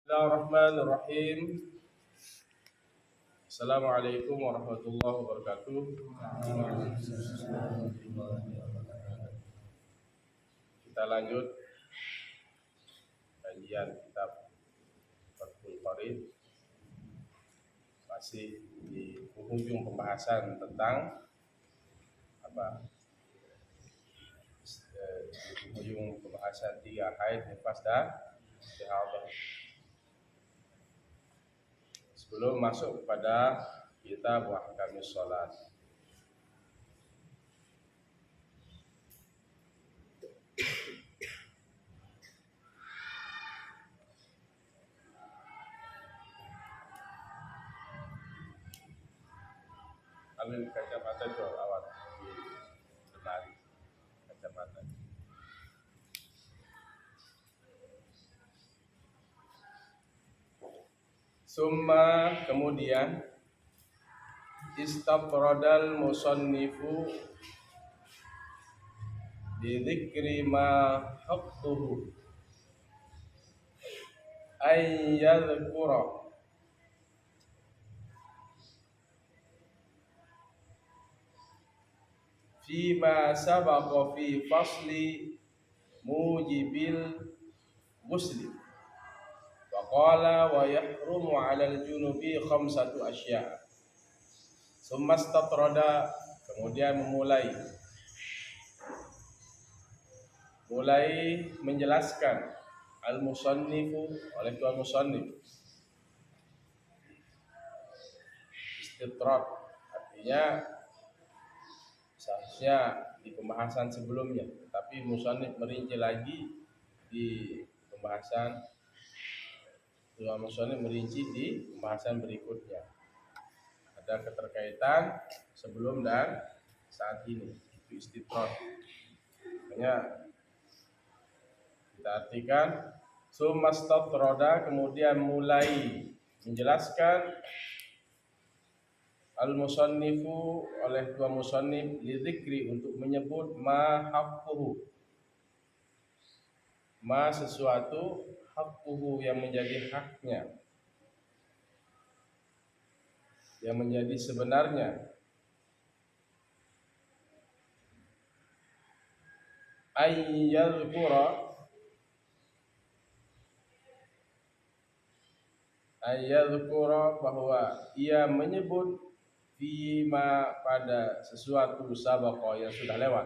Bismillahirrahmanirrahim. Assalamualaikum warahmatullahi wabarakatuh. Kita lanjut kajian kitab Fathul Qorib. Masih di penghujung pembahasan tentang apa? Di penghujung pembahasan 3 haid, nifas dan istihadah. Sebelum masuk kepada kitab ahkamis shalat. Ambil kacamata jual awat di lemari kacamata. Summa kemudian istafradal musannifu bi dzikri ma haqquhu ay yadhkura fima sabaqa fi fasli mujibil muslim wa qala wa yahrumu 'alal junubi khamsatu asya'. Summa istatrada kemudian mulai menjelaskan al-musannifu oleh tuan musannif. Istitrad artinya seharusnya di pembahasan sebelumnya, tapi musannif merinci lagi di pembahasan tuan musannif merinci di pembahasan berikutnya. Ada keterkaitan sebelum dan saat ini, itu istitrad. Makanya kita artikan sumastatroda kemudian mulai menjelaskan al-musannifu oleh dua musannif lidzikri untuk menyebut ma haqquhu, ma sesuatu haqquhu yang menjadi haknya, yang menjadi sebenarnya, ayyadhkura bahwa ia menyebut fima pada sesuatu sabaqa yang sudah lewat,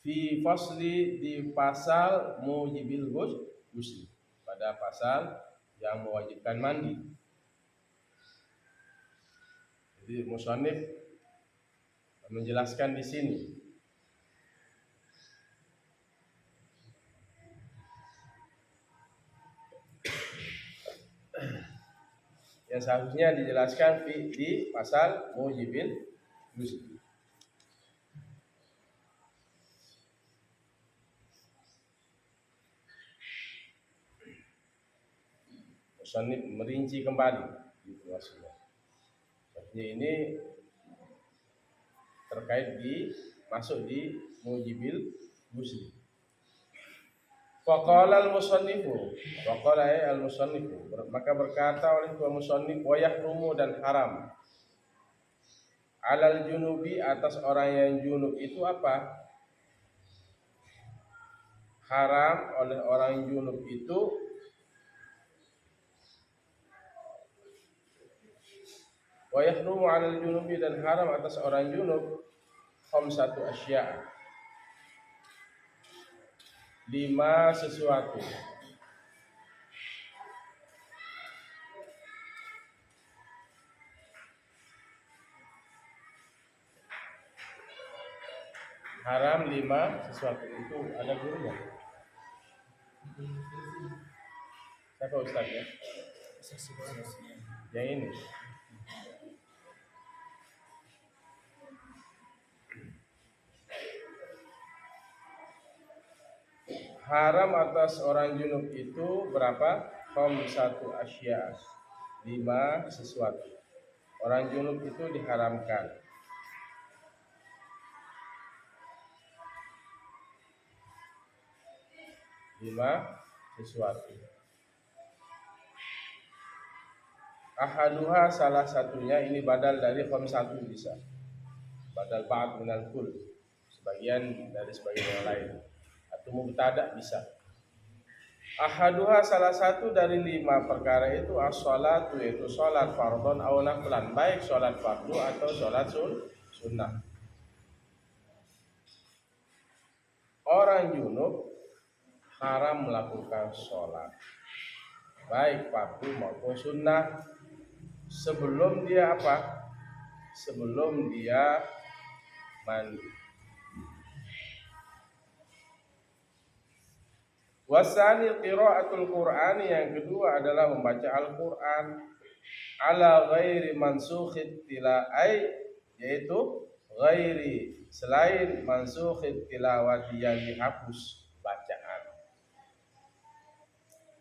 fi fasli di pasal mujibil ghusl, pada pasal yang mewajibkan mandi. Jadi musannif menjelaskan di sini yang seharusnya dijelaskan di pasal mujibil ghusl. Musannif merinci kembali gitu maksudnya. Ini terkait masuk di mujibil ghusl. Faqala al-musannifu, faqala al-musannifu, maka berkata oleh dua musannif, wa yahrumu dan haram, alal junubi atas orang yang junub itu apa? Haram oleh orang junub itu wa yahrumu alal junubi dan haram atas orang junub khamsatu asya', 5 sesuatu. Haram 5 sesuatu, itu ada gurunya. Siapa ustaznya? Yang ini. Haram atas orang junub itu berapa? Khamsatu asya', 5 sesuatu. Orang junub itu diharamkan. 5 sesuatu. Ahaduha salah satunya, ini badal dari khamsatu bisa. Badal ba'd minal kull, sebagian dari sebagian yang lain. Atau mubtada bisa. Ahaduha salah satu dari 5 perkara itu as-shalatu, yaitu sholat fardhon aw naflan, baik sholat fardu atau sholat sunnah. Orang junub haram melakukan sholat baik fardu maupun sunnah sebelum dia apa? Sebelum dia mandi. Wasani qiraatul Qur'ani, yang kedua adalah membaca Al-Qur'an ala ghairi mansukhit tilai, yaitu ghairi, selain mansukhit tilawati, yang dihapus bacaan.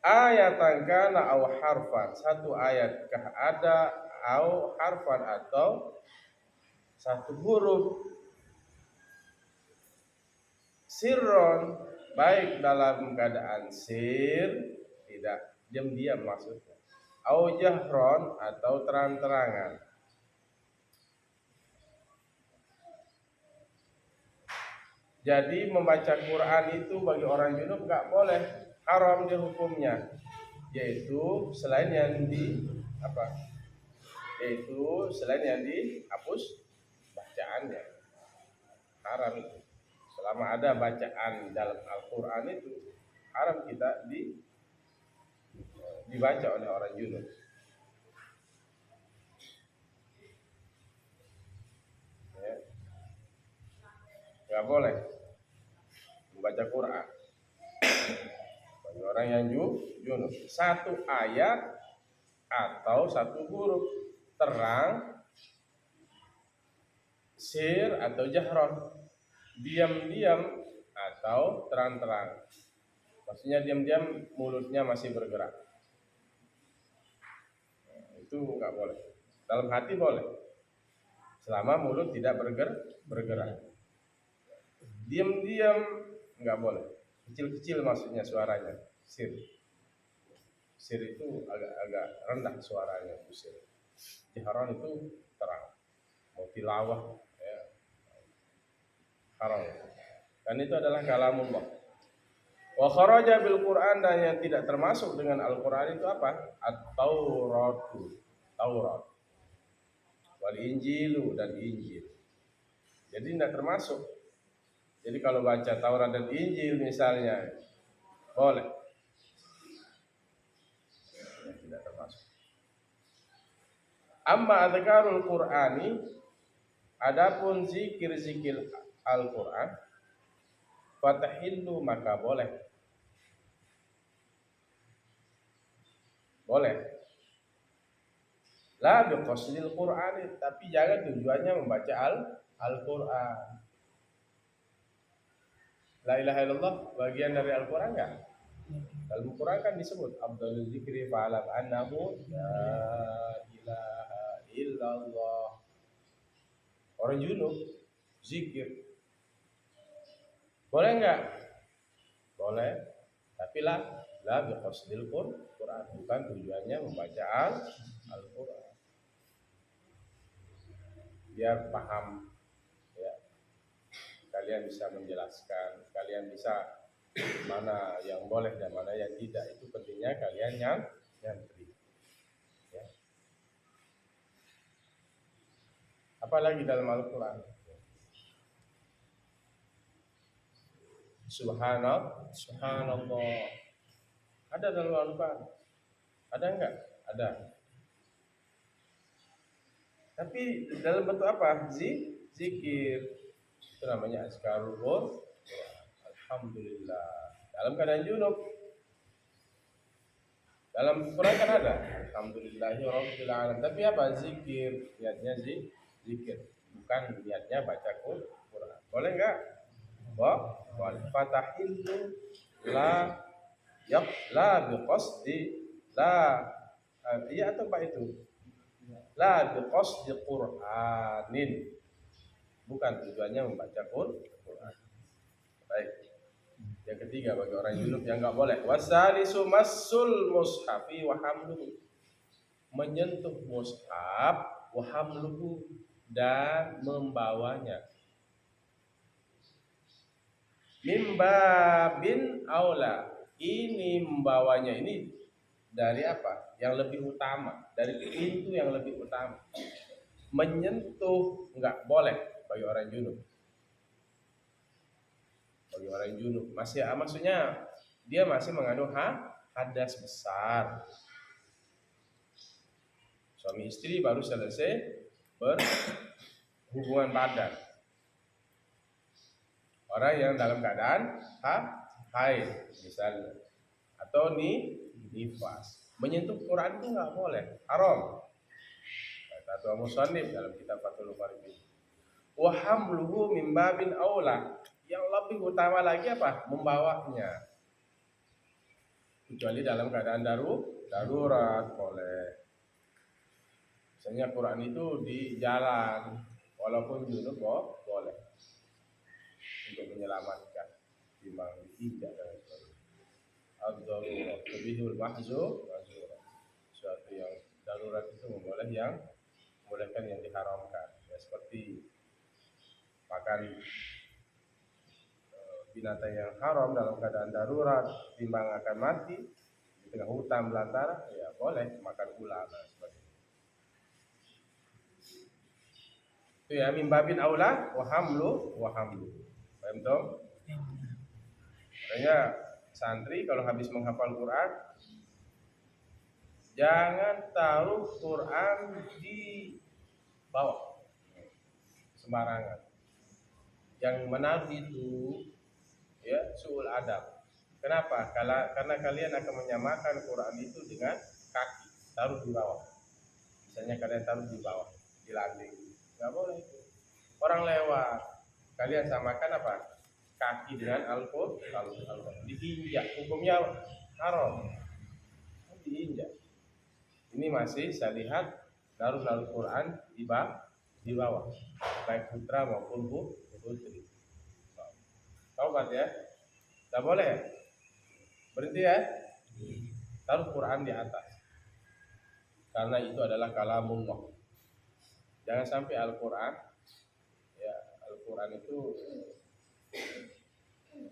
Ayatan kana au harfan, satu ayat kah ada, au harfan atau satu huruf. Sirron, baik dalam keadaan sir, tidak diam-diam maksudnya, au jahron atau terang-terangan. Jadi membaca Quran itu bagi orang junub nggak boleh, haram dia hukumnya, yaitu selain yang selain yang dihapus bacaannya, haram itu. Selama ada bacaan dalam Al-Quran itu haram kita dibaca oleh orang junub. Ya. Nggak boleh membaca Quran bagi orang yang junub. Satu ayat atau satu huruf, terang, sir atau jahron, diam-diam atau terang-terang. Maksudnya diam-diam mulutnya masih bergerak. Itu nggak boleh. Dalam hati boleh, selama mulut tidak bergerak. Diam-diam nggak boleh. Kecil-kecil maksudnya suaranya. Sir itu agak rendah suaranya, sir. Jahron itu terang. Mau tilawah, ya, haram. Dan itu adalah kalamullah. Wa kharaja bil Qur'an, dan yang tidak termasuk dengan Al-Qur'an itu apa? Taurat. Wal Injilu, dan Injil. Jadi tidak termasuk. Jadi kalau baca Taurat dan Injil misalnya, boleh. Tidak termasuk. Amma adzkarul Qur'ani, adapun zikir-zikir Al-Qur'an, fatahillu, maka boleh. La biqasdil Qur'ani, tapi jangan tujuannya membaca Al-Qur'an. La ilaha illallah bagian dari Al-Qur'an enggak? Dalam Al-Qur'an kan disebut afdhalul dzikri fa'alam annahu la ilaha illallah. Orang junub zikir boleh enggak? Boleh, tapi la biqasdil Qur'an, bukan tujuannya membaca Al-Qur'an. Biar paham, ya, kalian bisa menjelaskan, kalian bisa mana yang boleh dan mana yang tidak, itu pentingnya kalian nyantri, ya. Apalagi dalam Al-Quran, subhanallah, ada dalam Al-Quran, ada enggak? Ada. Tapi dalam bentuk apa? Zikir. Itu namanya azkarul Qur'an. Alhamdulillah. Dalam keadaan junub. Dalam Quran kan ada alhamdulillahirabbil alamin. Tapi apa? Zikir. Niatnya zikir. Bukan niatnya baca Quran. Boleh enggak? Boleh. Fatahillu la biqasdi la, iya atau apa itu? La biqasdi Qur'anin, bukan tujuannya membaca Quran. Baik. Yang ketiga bagi orang junub yang enggak boleh. Wasalisu massul mushafi wa hamluhu. Menyentuh mushaf wa hamluhu dan membawanya. Mimbabin aula. Ini membawanya ini dari apa? Yang lebih utama, dari pintu yang lebih utama. Menyentuh enggak boleh bagi orang junub. Bagi orang junub masih maksudnya dia masih mengandung hadas besar. Suami istri baru selesai berhubungan badan. Orang yang dalam keadaan haid misalnya atau nifas, menyentuh Quran itu nggak boleh, haram. Kata musannif dalam kitab Fathul Qarib. Wa hamluhu min babin aula. Yang lebih utama lagi apa? Membawanya. Kecuali dalam keadaan darurat boleh. Misalnya Quran itu di jalan, walaupun junub boleh untuk menyelamatkan timbang diinjak dan sebagainya. Ad-darurat tubihul mahzur, suatu yang darurat itu membolehkan yang diharamkan. Ya, seperti makan binatang yang haram dalam keadaan darurat, timbang akan mati di tengah hutan belantara, ya boleh makan ular dan sebagainya. Itu ya mimbabin aula wa hamlu. Paham toh? Makanya santri kalau habis menghafal Quran jangan taruh Quran di bawah sembarangan. Yang menaruh itu ya suul adab. Kenapa? Karena kalian akan menyamakan Quran itu dengan kaki, taruh di bawah. Misalnya kalian taruh di bawah, di landing. Nggak boleh itu. Orang lewat, kalian samakan apa? Kaki dengan Al-Quran. Diinjak, hukumnya haram. Diinjak. Ini masih saya lihat naruh Al-Quran di bawah, baik putra maupun putri. Taubat ya, tidak boleh ya? Berhenti ya? Taruh Quran di atas, karena itu adalah kalamullah. Jangan sampai Al-Quran itu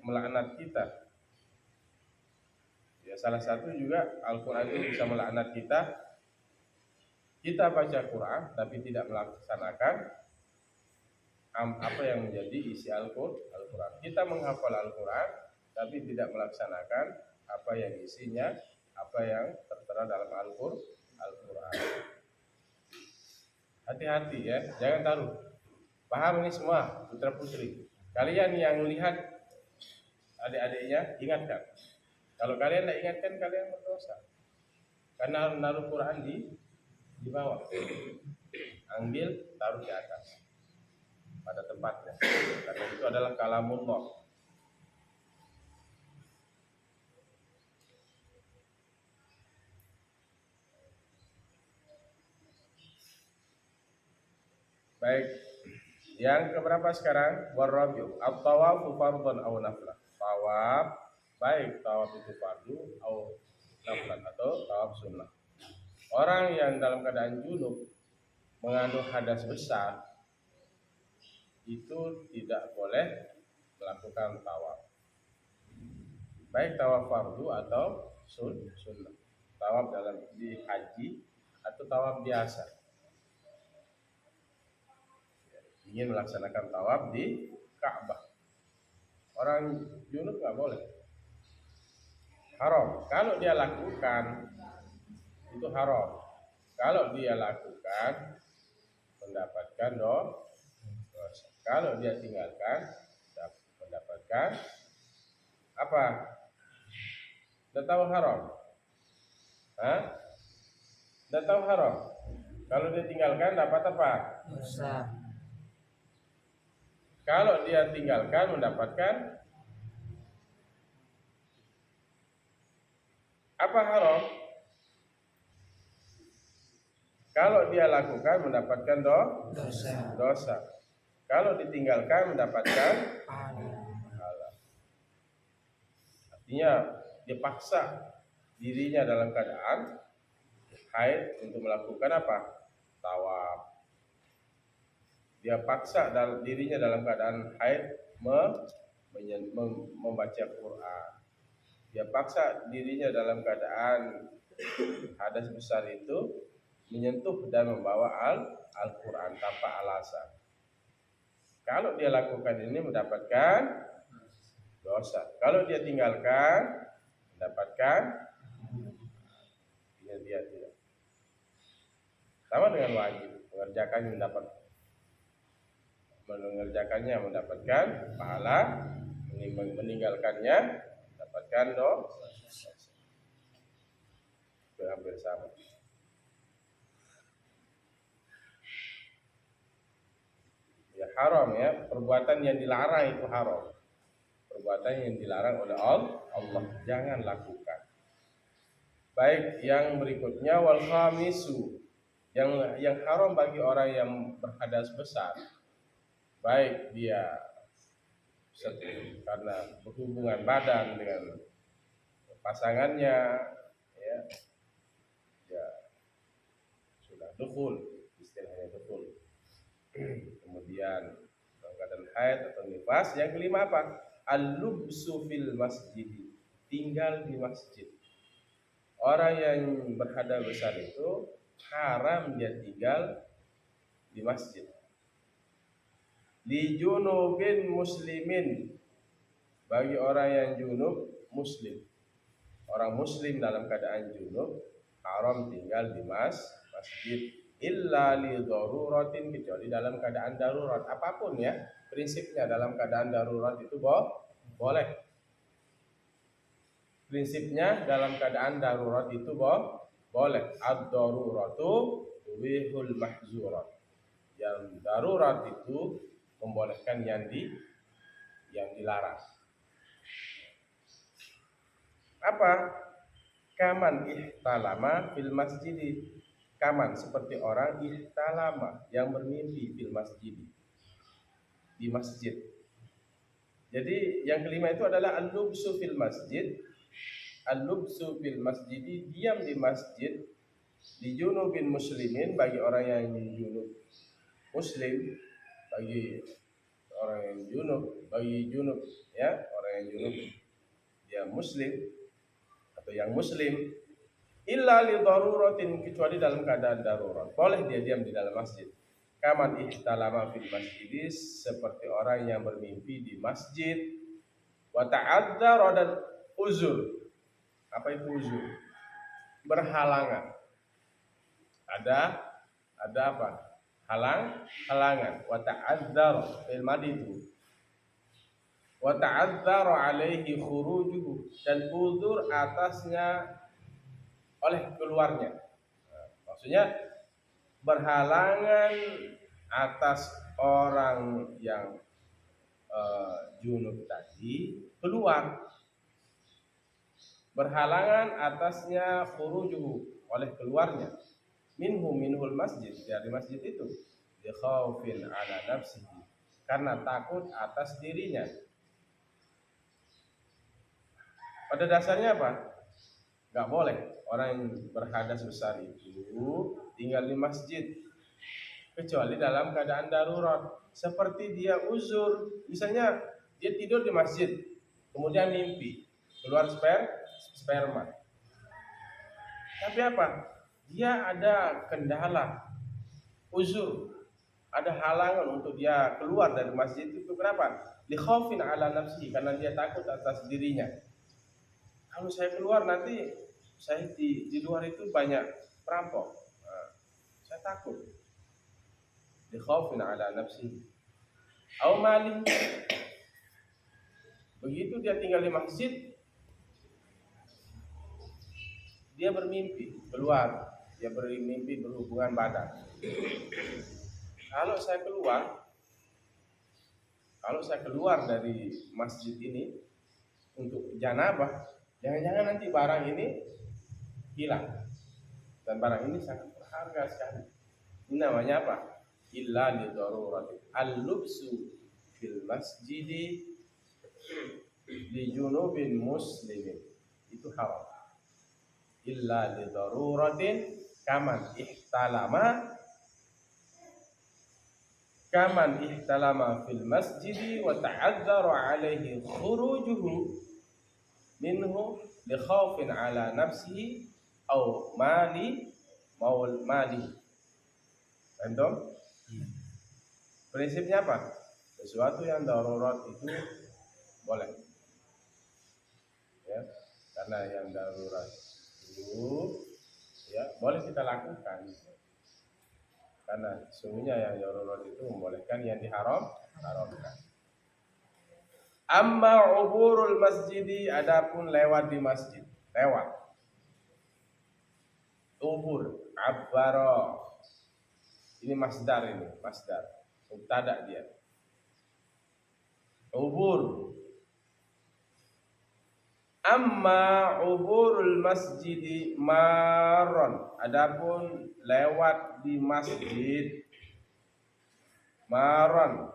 melaknat kita. Ya, salah satu juga Al-Quran itu bisa melaknat kita. Kita baca Quran tapi tidak melaksanakan apa yang menjadi isi Al-Quran. Kita menghafal Al-Quran tapi tidak melaksanakan apa yang isinya, apa yang tertera dalam Al-Quran. Hati-hati ya, jangan taruh. Paham ini semua putra putri. Kalian yang lihat adik-adiknya ingatkan. Kalau kalian tidak ingatkan kalian berdosa. Karena naruh Quran di bawah. Ambil taruh di atas pada tempatnya. Karena itu adalah kalamullah. Baik. Yang keberapa sekarang? Warabiu at-tawafu fardhun aw naflan. Tawaf baik tawaf itu fardu atau naflan atau tawaf sunnah. Orang yang dalam keadaan junub mengandung hadas besar itu tidak boleh melakukan tawaf. Baik tawaf fardu atau sunnah. Tawaf dalam di haji atau tawaf biasa. Ingin melaksanakan tawaf di Ka'bah. Orang junub nggak boleh. Haram. Kalau dia lakukan itu haram. Kalau dia lakukan mendapatkan dosa. Kalau dia tinggalkan mendapatkan apa? Dah tahu haram? Dah tahu haram? Kalau dia tinggalkan dapat apa? Dosa. Kalau dia tinggalkan mendapatkan apa haram? Kalau dia lakukan mendapatkan dosa. Kalau ditinggalkan mendapatkan pahala. dia paksa dirinya dalam keadaan haid untuk melakukan apa? Tawaf. Dia paksa dirinya dalam keadaan haid membaca Quran. Dia paksa dirinya dalam keadaan hadas besar itu menyentuh dan membawa Al-Quran tanpa alasan. Kalau dia lakukan ini mendapatkan dosa. Kalau dia tinggalkan mendapatkan dia tidak. Sama dengan wajib, mengerjakannya mendapatkan pahala, meninggalkannya mendapatkan dosa. Hampir sama. Ya haram ya, perbuatan yang dilarang itu haram. Perbuatan yang dilarang oleh Allah jangan lakukan. Baik, yang berikutnya wal khamisu, yang haram bagi orang yang berhadas besar. Baik dia karena berhubungan badan dengan pasangannya, ya sudah dukhul, istilahnya dukhul. Kemudian keadaan haid atau nifas. Yang kelima apa? Al-lubsu fil masjid, tinggal di masjid. Orang yang berhadas besar itu haram dia tinggal di masjid. Li junubin muslimin, bagi orang yang junub muslim. Orang muslim dalam keadaan junub haram tinggal di masjid illa li daruratin, kecuali dalam keadaan darurat. Apapun ya prinsipnya, dalam keadaan darurat itu boleh. Prinsipnya dalam keadaan darurat itu boleh. Ad-daruratu tubihul mahzurat. Yang darurat itu membolehkan yang dilarang. Apa? Kaman ihtalama fil masjid. Kaman seperti orang ihtalama yang bermimpi fil masjid, di masjid. Jadi yang kelima itu adalah al-lubsu fil masjid. Al-lubsu fil masjid, diam di masjid, di junubin muslimin, bagi orang yang junub muslim, bagi orang yang junub ya, orang yang junub dia muslim atau yang muslim, illa li daruratin, kecuali dalam keadaan darurat. Boleh dia diam di dalam masjid. Kaman ihtalama fil masjid, seperti orang yang bermimpi di masjid. Wa ta'adzara, dan uzur. Apa itu uzur? Berhalangan. Ada apa? Halangan. Wa ta'adzara fil madi itu. Wa ta'adzara alaihi khurujuhu, dan uzur atasnya oleh keluarnya. Maksudnya berhalangan atas orang yang junub tadi keluar. Berhalangan atasnya khurujuhu, oleh keluarnya. Minhul masjid, dari masjid itu. Li khaufin ala nafsihi, karena takut atas dirinya. Pada dasarnya apa? Gak boleh orang yang berhadas besar itu tinggal di masjid, kecuali dalam keadaan darurat. Seperti dia uzur, misalnya dia tidur di masjid, kemudian mimpi keluar sperma. Tapi apa? Dia ada kendala, uzur, ada halangan untuk dia keluar dari masjid itu. Kenapa? Li khaufin ala nafsihi, karena dia takut atas dirinya. Kalau saya keluar nanti saya di luar itu banyak perampok. Saya takut. Li khaufin ala nafsihi. Au mali. Begitu dia tinggal di masjid, dia bermimpi keluar, dia bermimpi berhubungan badan. Kalau saya keluar dari masjid ini untuk janabah, jangan-jangan nanti barang ini hilang. Dan barang ini sangat berharga sekali. Ini namanya apa? Illa li darurati. Al-lubsu fil masjidi di junubin muslimin itu haram illa li daruratin kaman ihtalama fil masjidi wa ta'adzara alaihi khurujuhu minhu li khaufin ala nafsihi au mali. Antum? Prinsipnya apa? Sesuatu yang darurat itu boleh. Ya, karena yang darurat itu ya boleh kita lakukan. Karena sesungguhnya yang darurat itu membolehkan, yang haramkan. Amma uburul masjidi, adapun lewat di masjid, lewat. Ubur, abbara. Ini masdar, mubtada dia. Ubur. Amma uburul masjidi maron, adapun lewat di masjid, maron,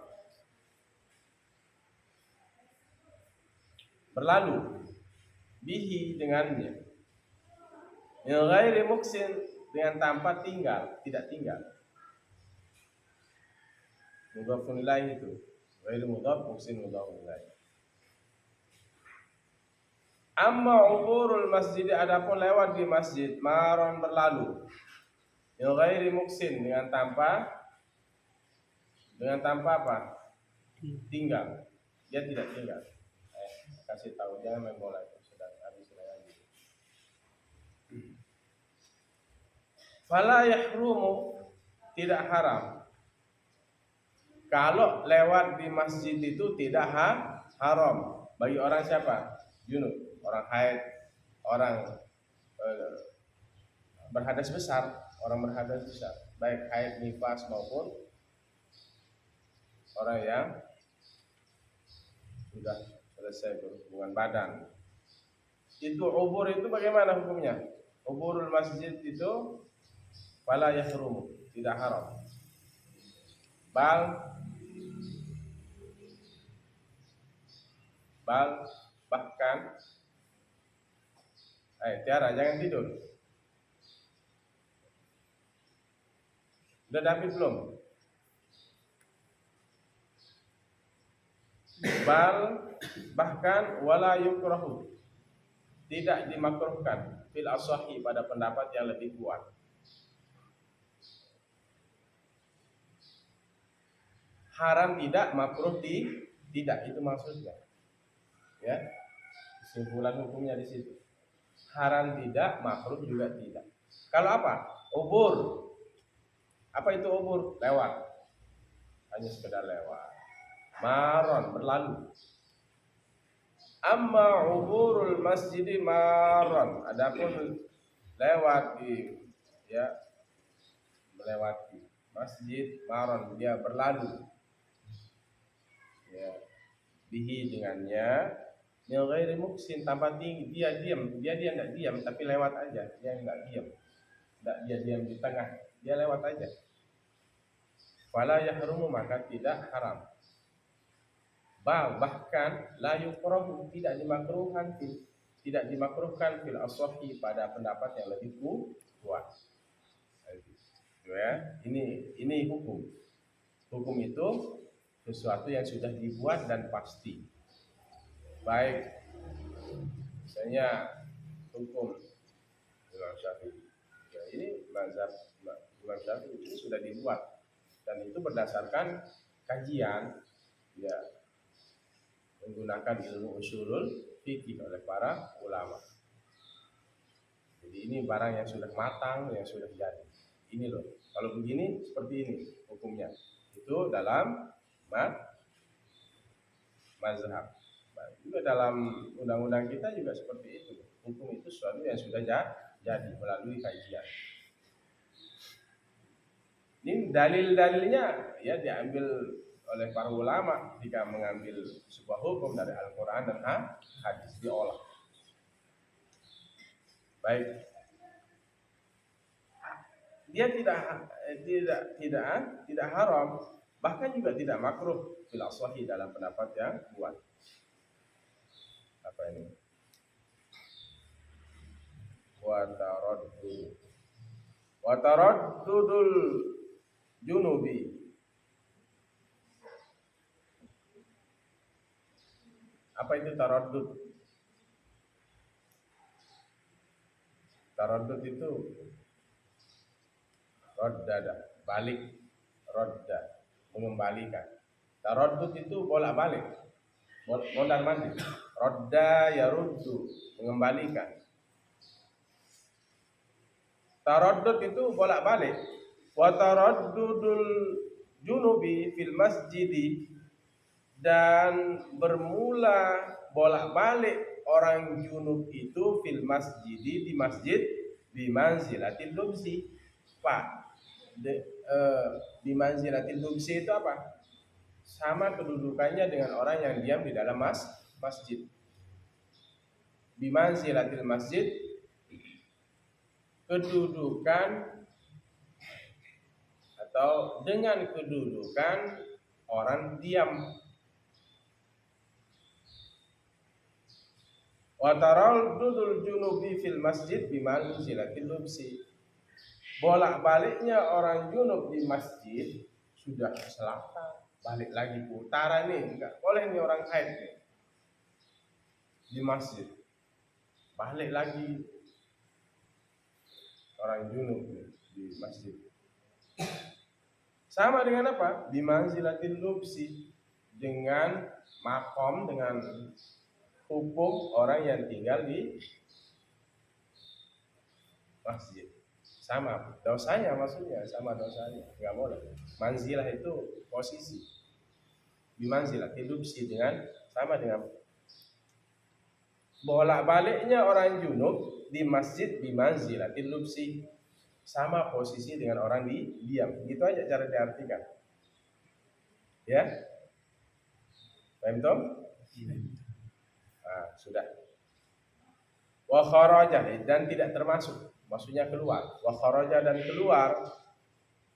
berlalu, bihi dengannya, min ghairi muksin, dengan tanpa tinggal, tidak tinggal. Mudhafun ilaih itu, ghairi mudhaf, muksin mudhafun ilaih. Amma uburul masjid, adapun lewat di masjid, maron, berlalu, min ghairi muksin, dengan tanpa apa? Tinggal. Dia tidak tinggal. Kasih tahu, jangan main bola, sudah habis lagi. Fala yahrumu, tidak haram. Kalau lewat di masjid itu tidak haram bagi orang siapa? Junub, orang haid, orang berhadas besar, baik haid, nifas maupun orang yang sudah selesai berhubungan badan. Itu ubur itu bagaimana hukumnya? Uburul masjid itu fala yahrumu, tidak haram. Bahkan Tiara, jangan tidur. Udah David belum? Bahkan wala yukrahu, tidak dimakruhkan, fil asahi, pada pendapat yang lebih kuat. Haram tidak, makruh tidak, itu maksudnya. Ya, kesimpulan hukumnya di situ. Haram tidak, makruh juga tidak. Kalau apa? Ubur. Apa itu ubur? Lewat. Hanya sekedar lewat. Maron, berlalu. Amma uburul masjidi maron, adapun lewat melewati masjid, maron, dia berlalu. Ya, bihi dengannya, min ghairi muksin, tanpa tinggi, dia enggak diam, tapi lewat aja, dia enggak diam di tengah, dia lewat aja. Fala yahrumu, maka tidak haram. Bahkan la yukrahu, tidak dimakruhkan fil asahi, pada pendapat yang lebih kuat. Ya, ini hukum. Hukum itu sesuatu yang sudah dibuat dan pasti. Baik, misalnya hukum Imam Syafi'i. Ya, ini mazhab Imam Syafi'i ini sudah dibuat dan itu berdasarkan kajian, ya, menggunakan ilmu usulul fikih oleh para ulama. Jadi ini barang yang sudah matang, yang sudah jadi. Ini loh, kalau begini seperti ini hukumnya. Itu dalam mazhab. Juga dalam undang-undang kita juga seperti itu. Hukum itu sesuatu yang sudah jadi melalui kajian. Ini dalil-dalilnya ya diambil oleh para ulama jika mengambil sebuah hukum dari Al-Quran dan hadis, diolah. Baik, dia tidak haram, bahkan juga tidak makruh fil asahi, dalam pendapat yang kuat. Wa taraddudul junubi. Apa itu taraddud? Taraddud itu radda, balik, radda, mengembalikan. Taraddud itu bolak-balik, mondar-mandir. Radda yaruddu, mengembalikan. Taraddud itu bolak-balik. Wa taraddudul junubi fil masjidi, dan bermula bolak-balik orang junub itu fil masjidi, di masjid, bi manzilatil lubsi. Pak, di manzilatil lubsi itu apa? Sama kedudukannya dengan orang yang diam di dalam masjid. Bi manzilatil masjid, kedudukan atau dengan kedudukan orang diam. Wa taraddudul junubi fil masjid bi manzilatil lubsi. Bolak-baliknya orang junub di masjid, sudah ke selatan, balik lagi ke utara nih, enggak boleh nih orang haid nih di masjid, balik lagi orang junub di masjid. Sama dengan apa? Bi manzilatil lubsi, dengan makom, dengan hukum orang yang tinggal di masjid. Sama dosanya, maksudnya sama dosanya, nggak boleh. Manzilah itu posisi. Bi manzilatil lubsi, dengan sama dengan bolak-baliknya orang junub di masjid, bi manzilatil lubsi, sama posisi dengan orang diam. Gitu aja cara diartikan. Ya? Paham toh? Nah, sudah. Wa kharaja, dan tidak termasuk, maksudnya keluar. Wa kharaja, dan keluar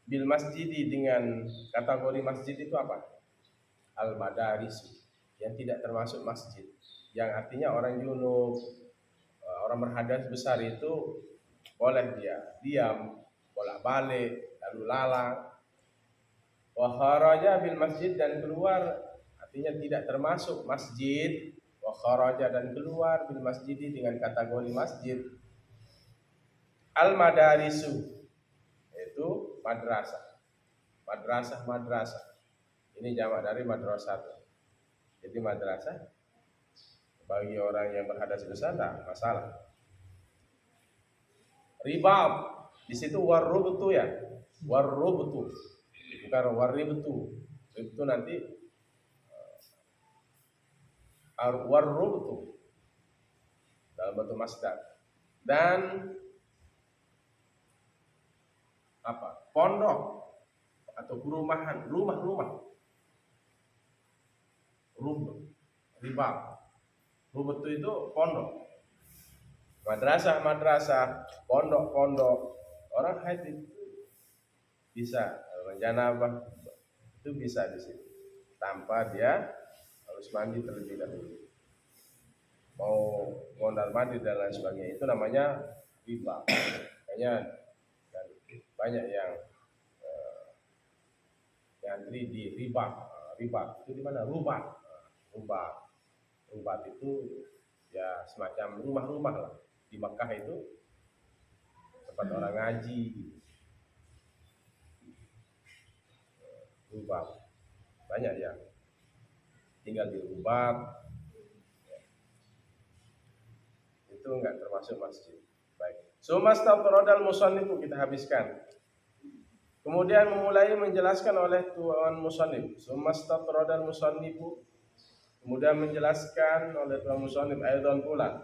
bil masjidi, dengan kategori masjid itu apa? Al madaris, yang tidak termasuk masjid, yang artinya orang junub, orang berhadas besar itu boleh dia diam, bolak-balik, lalu lalang. Wa kharaja bil masjid, dan keluar, artinya tidak termasuk masjid. Wa kharaja, dan keluar bil masjid, dengan kategori masjid. Al madarisu, itu madrasah. Madrasah. Ini jamak dari madrasah. Jadi madrasah bagi orang yang berhadas besar tidak masalah. Ribab, di situ warrubtu ya, warrubtu, bukan warribtu. Itu nanti warrubtu dalam bentuk masdar. Dan apa? Pondok atau perumahan, rumah-rumah. Ribab. Rubut itu pondok. Madrasah, pondok. Orang haid itu bisa, janabah itu bisa di situ, tanpa dia harus mandi terlebih dahulu. Mau mondar mandir dan lain sebagainya, itu namanya riba. Makanya banyak yang antri di riba. Riba itu di mana? Rubat itu ya semacam rumah-rumah lah. Di Makkah itu tempat orang ngaji. Rubat, banyak yang tinggal di rubat. Itu enggak termasuk masjid. Baik. Sumastafrodal musannifu, kita habiskan. Kemudian memulai menjelaskan oleh Tuan Musannif. Sumastafrodal musannifu, kemudian menjelaskan oleh Tuan Musannif aidan pula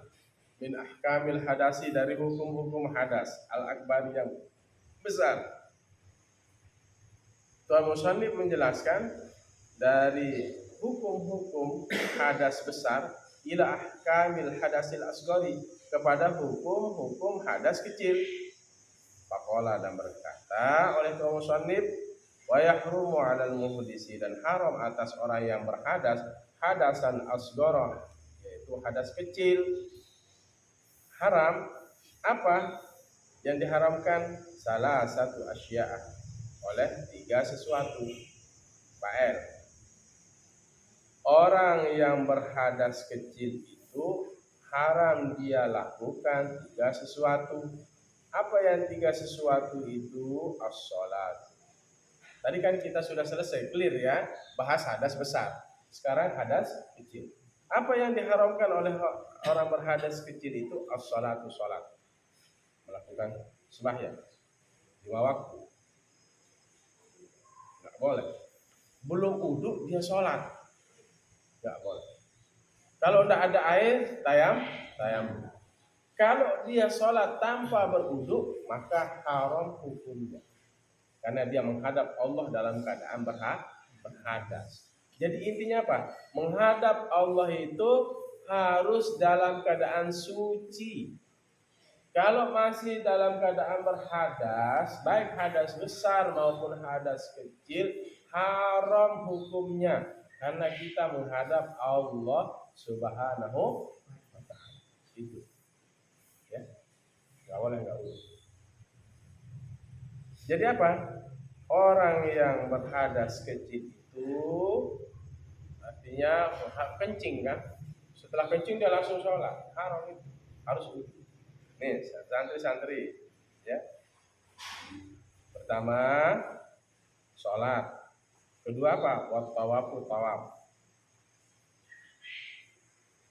min ahkamil hadasi, dari hukum-hukum hadas al-akbar, yang besar. Tuan Musannif menjelaskan dari hukum-hukum hadas besar ila ahkamil hadasil asgari, kepada hukum-hukum hadas kecil. Faqala, dan berkata oleh Tuan Musannif, wa yahrumu 'alal muhdisi, dan haram atas orang yang berhadas hadasan asghara, yaitu hadas kecil. Haram apa? yang diharamkan salah satu asya oleh 3 sesuatu. Fa'il. Orang yang berhadas kecil itu haram dia lakukan 3 sesuatu. Apa yang 3 sesuatu itu? As-sholat. Tadi kan kita sudah selesai, clear ya, bahas hadas besar. Sekarang hadas kecil. Apa yang diharamkan oleh orang berhadas kecil itu? As-sholatu, sholat. Melakukan sembahyang 5 waktu. Nggak boleh. Belum uduk dia sholat. Nggak boleh. Kalau tidak ada air, tayam. Kalau dia sholat tanpa beruduk, maka haram hukumnya. Karena dia menghadap Allah dalam keadaan berhadas. Jadi intinya apa? Menghadap Allah itu harus dalam keadaan suci. Kalau masih dalam keadaan berhadas, baik hadas besar maupun hadas kecil, haram hukumnya. Karena kita menghadap Allah Subhanahu wa ta'ala. Itu. Ya. Enggak boleh. Jadi apa? Orang yang berhadas kecil itu artinya kencing kan? Setelah kencing dia langsung sholat, haram itu, harus wudu. Nih santri-santri, ya. Pertama sholat, kedua apa? Tawafu tawaf,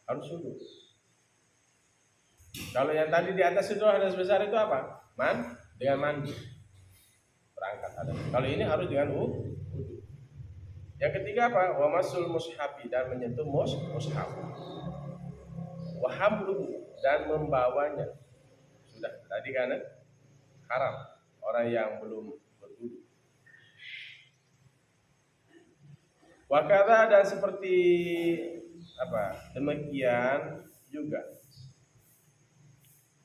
harus wudu. Kalau yang tadi di atas itu hadas besar itu apa? Dengan mandi. Berangkat hadas. Kalau ini harus dengan wudu. Yang ketiga apa? Wa masul mushafi, dan menyentuh mushaf. Wa hamluhu, dan membawanya. Sudah tadi kan haram orang yang belum berwudu. Wa kadza, dan seperti apa? Demikian juga.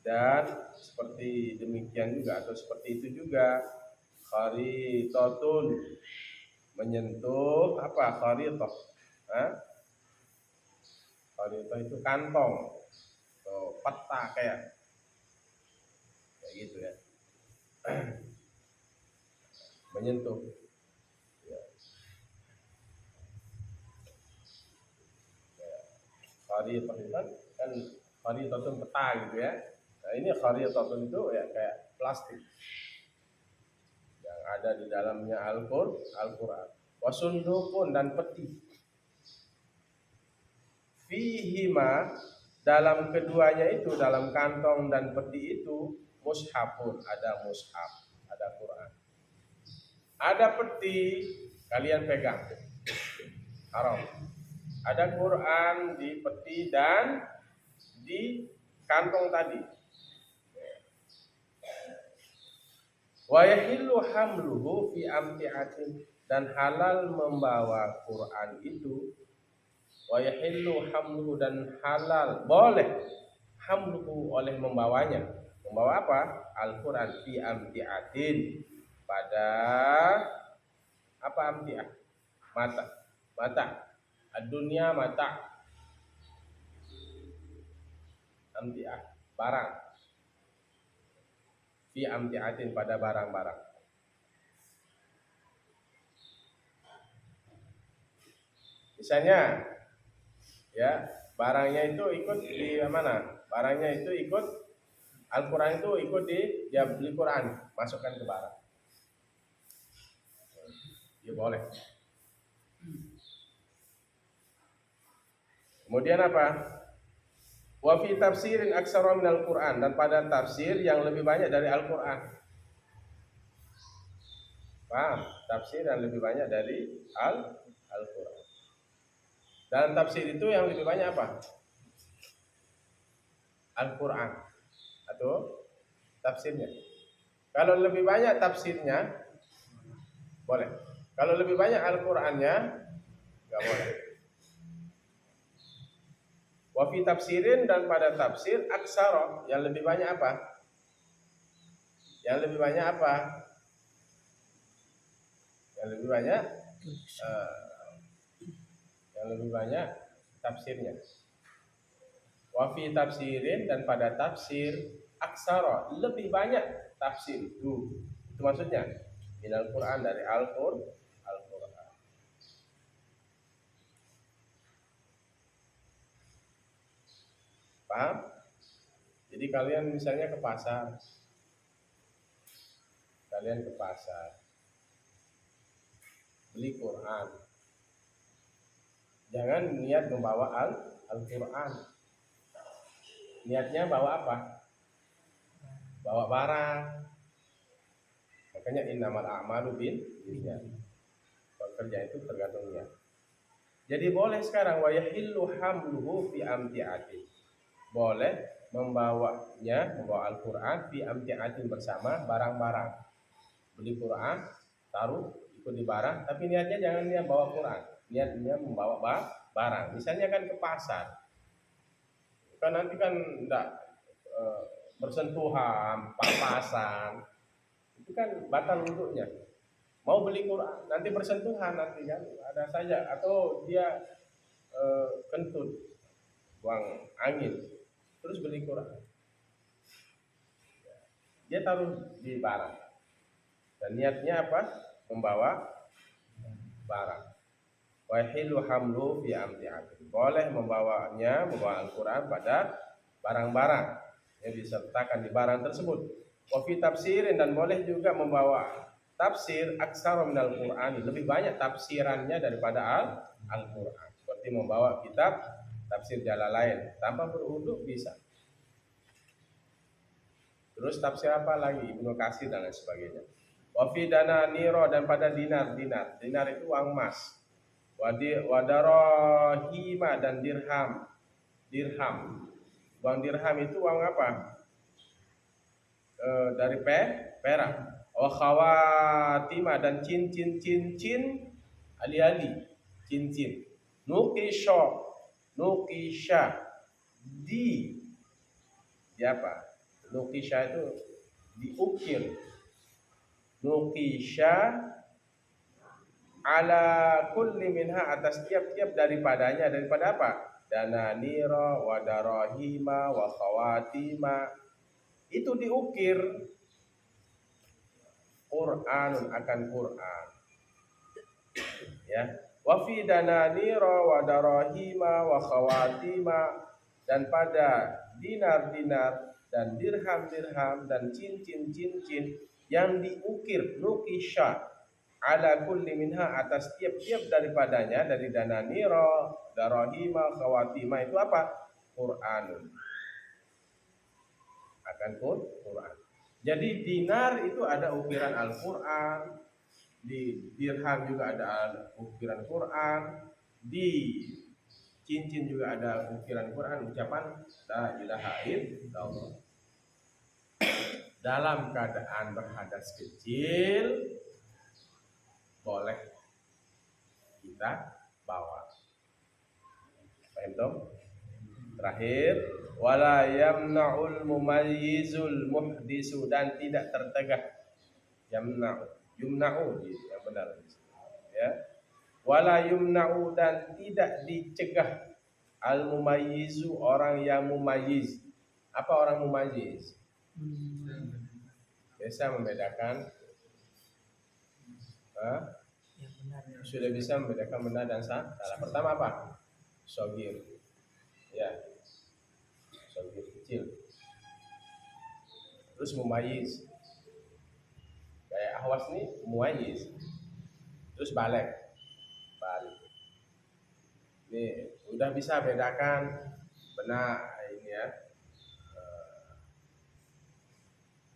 Dan seperti demikian juga atau seperti itu juga kharitatun, menyentuh apa? Kharitah. Kharitah itu kantong atau peta kayak gitu ya. Menyentuh. Ya. Kharitah itu kan kharitah itu peta gitu ya. Nah ini kharitah itu ya kayak plastik yang ada di dalamnya Al-Quran. Wasundukun, dan peti. Fihima, dalam keduanya itu, dalam kantong dan peti itu, mushafun, ada mushaf, ada Quran. Ada peti, kalian pegang, haram. Ada Quran di peti dan di kantong tadi. Wa yahillu hamluhu fi amti'atin, dan halal membawa Quran itu. Wa yahillu hamluhu, dan halal boleh hamluhu oleh membawanya. Membawa apa? Al-Quran fi amti'atin, pada apa? Amti'ah, mata. Ad-dunya mata. Amti'ah, barang. Fi amti'atin, pada barang-barang. Misalnya ya, barangnya itu ikut di mana? Barangnya itu ikut Al-Quran, itu ikut di, dia beli Quran, masukkan ke barang. Ya boleh. Kemudian apa? Wa fi tafsirin aksara minal Quran, dan pada tafsir yang lebih banyak dari Al-Quran. Paham? Tafsir yang lebih banyak dari Al-Quran. Dalam tafsir itu yang lebih banyak apa? Al-Quran atau tafsirnya. Kalau lebih banyak tafsirnya boleh. Kalau lebih banyak Al-Qurannya nggak boleh. Wa fi tafsirin, dan pada tafsir aksara, yang lebih banyak apa? Yang lebih banyak apa? Yang lebih banyak tafsirnya. Wa fi tafsirin, dan pada tafsir aksara, lebih banyak tafsir itu maksudnya minal Quran, dari Al-Quran. Paham? Jadi kalian misalnya ke pasar, beli Quran, jangan niat membawa Al-Quran, niatnya bawa apa? Bawa barang. Makanya innamal a'malu binniyat. Kerja itu tergantung niat. Jadi boleh sekarang wa yahillu hamluhu fi amti'atin. Boleh membawa Al-Quran fi amti'atin, bersama barang-barang. Beli Quran, taruh ikut di barang, tapi niatnya jangan niat bawa Quran, niatnya membawa barang. Misalnya kan ke pasar, kan nanti kan enggak bersentuhan, papasan, itu kan batal wudhunya. Mau beli Quran, nanti bersentuhan, nanti kan ada saja, atau dia kentut, buang angin, terus beli Quran, dia taruh di barang, dan niatnya apa? Membawa barang. Wa hilu hamlu fi amti'atin. Boleh membawa Al-Quran pada barang-barang yang disertakan di barang tersebut. Wa fi tafsirin, dan boleh juga membawa tafsir aksara minal Qur'ani, lebih banyak tafsirannya daripada Al-Quran. Seperti membawa kitab tafsir Jalalain tanpa berwudu bisa. Terus tafsir apa lagi? Ibnu Katsir dan lain sebagainya. Wa fi dananiro, dan pada dinar itu uang emas. Wadarahima, dan dirham. Uang dirham itu uang apa? Dari perak. Wa khawatima, dan cincin ali-ali, cincin. Nukisha di apa? Nukisha itu diukir. Nukisha ala kulli minha, atas tiap-tiap daripadanya. Daripada apa? Dananira wa darahima wa khawatima, itu diukir. Qur'anun, akan Qur'an, ya. Wa fi dananira wa darahima wa khawatima, dan pada dinar dan dirham dan cincin yang diukir. Nukisha ala kulli minha, atas tiap-tiap daripadanya, dari dananira, darahima, khawatima, itu apa? Qur'anun, akan Qur'an. Jadi dinar itu ada ukiran Al-Quran, di dirham juga ada ukiran Quran, di cincin juga ada ukiran Quran, ucapan la ilaha illallah. Dalam keadaan berhadas kecil boleh kita bawa. Paham dong? Terakhir, wala yamna'ul mumayyizul muhdisu, dan tidak tertegah. Yumna'u yang benar, ya. Wala yumna'u, dan tidak dicegah al mumayyizu, orang yang mumayyiz. Apa orang mumayyiz? Bisa membedakan, sudah bisa membedakan benar dan salah. Pertama apa? Sogir, ya, sogir kecil. Terus mumayyiz, kayak ahwas nih mumayyiz. Terus balik, ini udah bisa bedakan benar ini ya,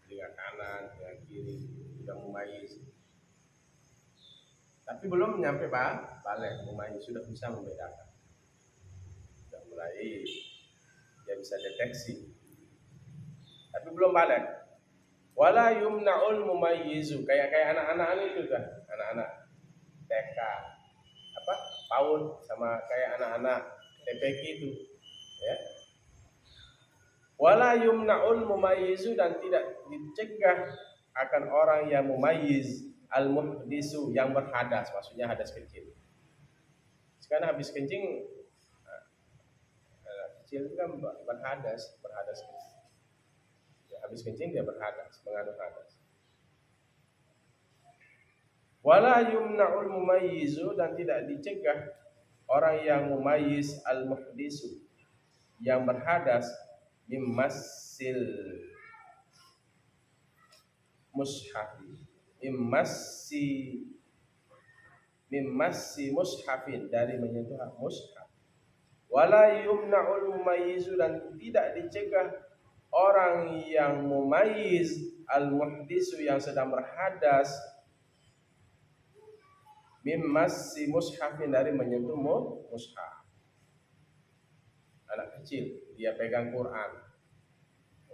dengan kanan, dengan kiri, sudah mumayyiz. Tapi belum nyampe balik, mumayyiz sudah bisa membedakan, sudah mulai dia bisa deteksi, tapi belum balik. Wala yumna'ul mumayyizu, kayak anak-anak itu kan, anak-anak TK, apa, PAUD, sama kayak anak-anak TPQ itu, ya. Wala yumna'ul mumayyizu, dan tidak dicegah akan orang yang mumayyiz, al-muhdisu, yang berhadas, maksudnya hadas kecil. Sekarang habis kencing, kecil itu kan berhadas kecil. Ya. habis kencing dia berhadas, mengandung hadas. Wala yumna'ul mumayyizu, dan tidak dicegah orang yang mumayyiz al-muhdisu, yang berhadas, mimmasil mushafi, mimmassi mushafin, dari menyentuh mushaf. Wala yumna'ul mumayyizu, dan tidak dicegah orang yang mumayyiz al-muhdisu, yang sedang berhadas, mimmassi mushafin, dari menyentuh mushaf. Anak kecil dia pegang Quran,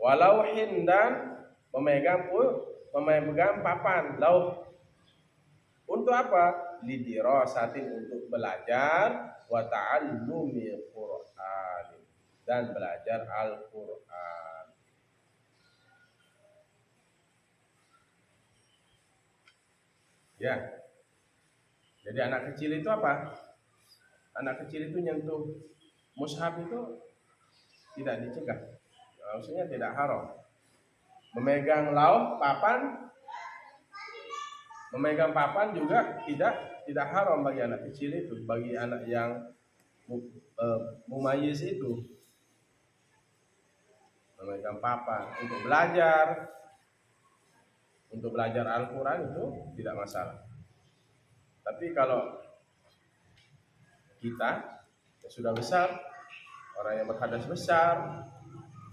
walau hindan, memegang papan lauh. Untuk apa? Lidirasatin, untuk belajar, wa ta'allumi Qur'an, dan belajar Al-Qur'an. Ya. Jadi anak kecil itu apa? Anak kecil itu nyentuh mushaf itu tidak dicegah. Maksudnya tidak haram. Memegang lauh, memegang papan juga tidak haram bagi anak kecil itu, bagi anak yang mumayyiz itu. Memegang papan untuk belajar Al-Quran itu tidak masalah. Tapi kalau kita yang sudah besar, orang yang berhadas besar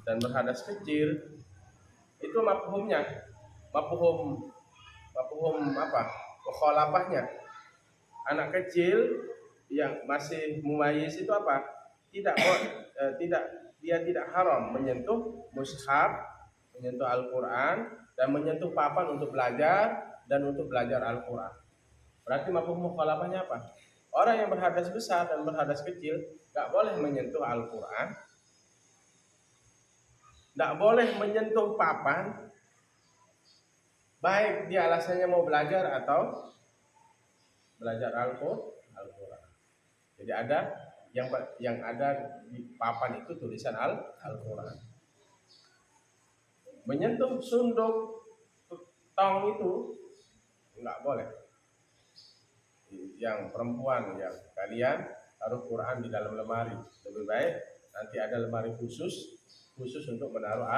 dan berhadas kecil, itu mafhum apa? Mukhalafahnya. Anak kecil yang masih mumayyiz itu apa? Dia tidak haram menyentuh mushaf, menyentuh Al-Qur'an, dan menyentuh papan untuk belajar dan untuk belajar Al-Qur'an. Berarti mafhum mukhalafahnya apa? Orang yang berhadas besar dan berhadas kecil enggak boleh menyentuh Al-Qur'an, enggak boleh menyentuh papan, baik dia alasannya mau belajar atau belajar Al-Qur'an. Jadi ada yang ada di papan itu tulisan Al-Qur'an. Menyentuh sunduk tong itu enggak boleh. Yang perempuan, yang kalian taruh Quran di dalam lemari, lebih baik nanti ada lemari khusus untuk menaruh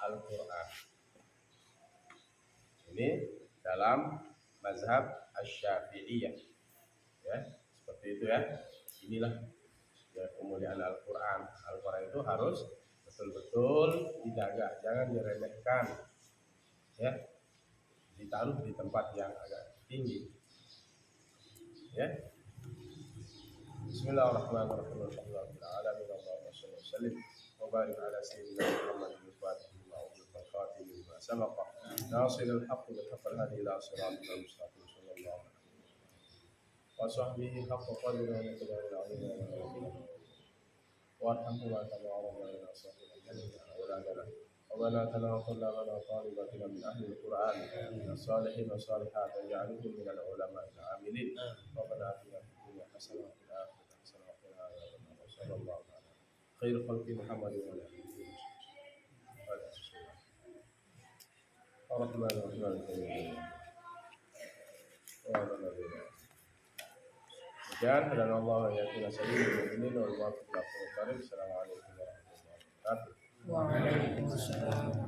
Al-Qur'an. Ini dalam mazhab Asy-Syafi'iyah, ya, seperti itu ya. Inilah ya, kemuliaan Al-Qur'an. Al-Qur'an itu harus betul-betul dijaga, jangan diremehkan, ya, ditaruh di tempat yang agak tinggi, ya. Bismillahirrahmanirrahim. Allahumma shalli wa sallim wa barik ala sayyidina Muhammadin al-Fatih wa al-Khatib lima sabaqa nasiril haqqi bil haqqi hadi ila siratal mustaqim sallallahu alaihi wa sahbihi haqqa qadrihi wa miqdarihi warhamhu wa tabaraka wa ta'ala ولا تناقض لنا طالباتنا من أهل القرآن الصالحين والصالحات واجعلهم من العلماء العاملين ربنا آتنا في الدنيا حسنة وفي الآخرة حسنة وقنا عذاب النار وصلى الله على خير خلق محمد وعلى آله وصحبه الرحمن الرحيم dan hadana Allah ya tuna sayyidul mu'minin wal muwaffiq ila aqwamit thariq. Assalamualaikum warahmatullahi wabarakatuh. Waalaikumsalam.